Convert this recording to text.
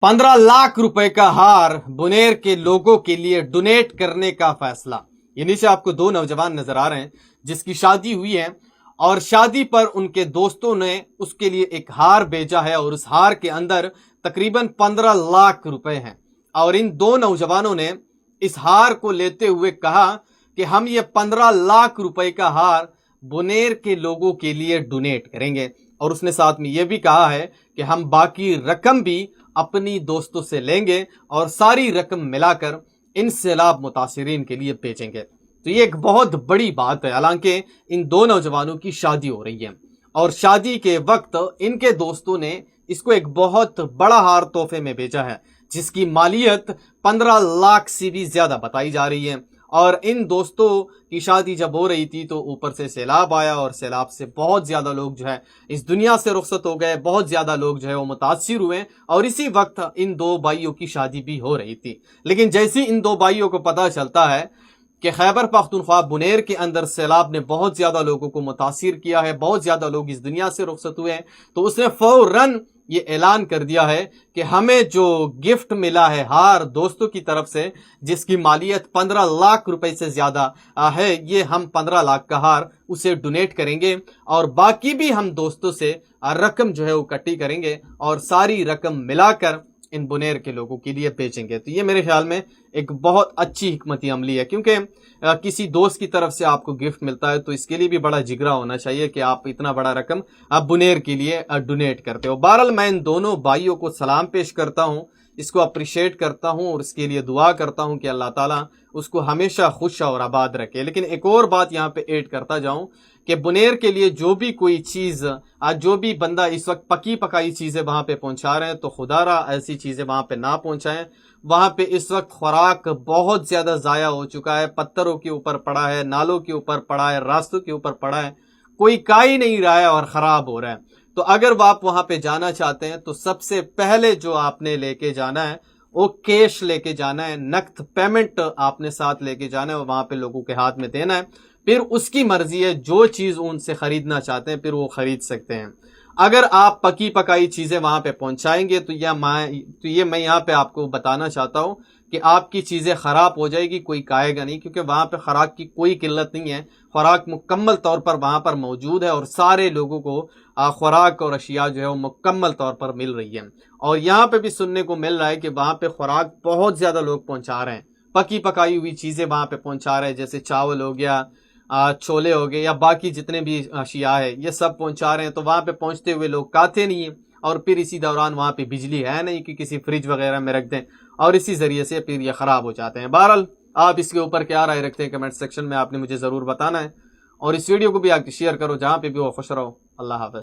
15 लाख रुपए का हार बुनेर के लोगों के लिए डोनेट करने का फैसला। ये नीचे आपको दो नौजवान नजर आ रहे हैं जिसकी शादी हुई है और शादी पर उनके दोस्तों ने उसके लिए एक हार भेजा है और उस हार के अंदर तकरीबन 15 लाख रुपए हैं। और इन दो नौजवानों ने इस हार को लेते हुए कहा कि हम ये 15 लाख रुपए का हार बुनेर के लोगों के लिए डोनेट करेंगे। और उसने साथ में ये भी कहा है कि हम बाकी रकम भी अपनी दोस्तों से लेंगे और सारी रकम मिलाकर इन सैलाब मुतासिरीन के लिए भेजेंगे। तो ये एक बहुत बड़ी बात है। हालांकि इन दो नौजवानों की शादी हो रही है और शादी के वक्त इनके दोस्तों ने इसको एक बहुत बड़ा हार तोहफे में भेजा है जिसकी मालियत 15 लाख से भी ज्यादा बताई जा रही है। और इन दोस्तों की शादी जब हो रही थी तो ऊपर से सैलाब आया और सैलाब से बहुत ज्यादा लोग जो है इस दुनिया से रुखसत हो गए, बहुत ज्यादा लोग जो है वो मुतासिर हुए। और इसी वक्त इन दो भाइयों की शादी भी हो रही थी। लेकिन जैसे इन दो भाइयों को पता चलता है कि खैबर पख्तूनख्वा बुनेर के अंदर सैलाब ने बहुत ज्यादा लोगों को मुतासिर किया है, बहुत ज्यादा लोग इस दुनिया से रुखसत हुए हैं, तो उसने फौरन ये ऐलान कर दिया है कि हमें जो गिफ्ट मिला है हार दोस्तों की तरफ से जिसकी मालियत 15 लाख रुपए से ज्यादा है, ये हम 15 लाख का हार उसे डोनेट करेंगे और बाकी भी हम दोस्तों से रकम जो है वो इकट्ठी करेंगे और सारी रकम मिलाकर इन बुनेर के लोगों के लिए बेचेंगे। तो ये मेरे ख्याल में एक बहुत अच्छी हिकमती अमली है, क्योंकि किसी दोस्त की तरफ से आपको गिफ्ट मिलता है तो इसके लिए भी बड़ा जिगरा होना चाहिए कि आप इतना बड़ा रकम आप बुनेर के लिए डोनेट करते हो। बहरहाल मैं इन दोनों भाइयों को सलाम पेश करता हूँ, इसको अप्रिशिएट करता हूँ और इसके लिए दुआ करता हूँ कि अल्लाह ताला उसको हमेशा खुश और आबाद रखे। लेकिन एक और बात यहाँ पे ऐड करता जाऊं कि बुनेर के लिए जो भी कोई चीज आज जो भी बंदा इस वक्त पकी पकाई चीजें वहां पे पहुंचा रहे हैं तो खुदारा ऐसी चीजें वहां पे ना पहुंचाएं। वहां पे इस वक्त खुराक बहुत ज्यादा जाया हो चुका है, पत्थरों के ऊपर पड़ा है, नालों के ऊपर पड़ा है, रास्तों के ऊपर पड़ा है, कोई का ही नहीं रहा है और खराब हो रहा है। तो अगर आप वहां पे जाना चाहते हैं तो सबसे पहले जो आपने लेके जाना है वो कैश लेके जाना है, नकद पेमेंट आपने साथ लेके जाना है और वहां पे लोगों के हाथ में देना है। फिर उसकी मर्जी है, जो चीज उनसे खरीदना चाहते हैं फिर वो खरीद सकते हैं। अगर आप पकी पकाई चीजें वहां पे पहुंचाएंगे तो ये मैं यहाँ पे आपको बताना चाहता हूँ कि आपकी चीजें खराब हो जाएगी, कोई खाएगा नहीं, क्योंकि वहां पे खुराक की कोई किल्लत नहीं है। खुराक मुकम्मल तौर पर वहां पर मौजूद है और सारे लोगों को खुराक और अशिया जो है वो मुकम्मल तौर पर मिल रही है। और यहाँ पे भी सुनने को मिल रहा है कि वहां पे खुराक बहुत ज्यादा लोग पहुंचा रहे हैं, पकी पकाई हुई चीजें वहां पे पहुंचा रहे हैं, जैसे चावल हो गया, छोले हो गए या बाकी जितने भी अशिया है ये सब पहुंचा रहे हैं। तो वहां पे पहुंचते हुए लोग खाते नहीं है और फिर इसी दौरान वहां पे बिजली है नहीं कि किसी फ्रिज वगैरह में रख दें और इसी जरिए से फिर ये खराब हो जाते हैं। बहरहाल आप इसके ऊपर क्या राय रखते हैं कमेंट सेक्शन में आपने मुझे जरूर बताना है और इस वीडियो को भी आगे शेयर करो, जहां पे भी वो खुश रहो। अल्लाह हाफ़िज़।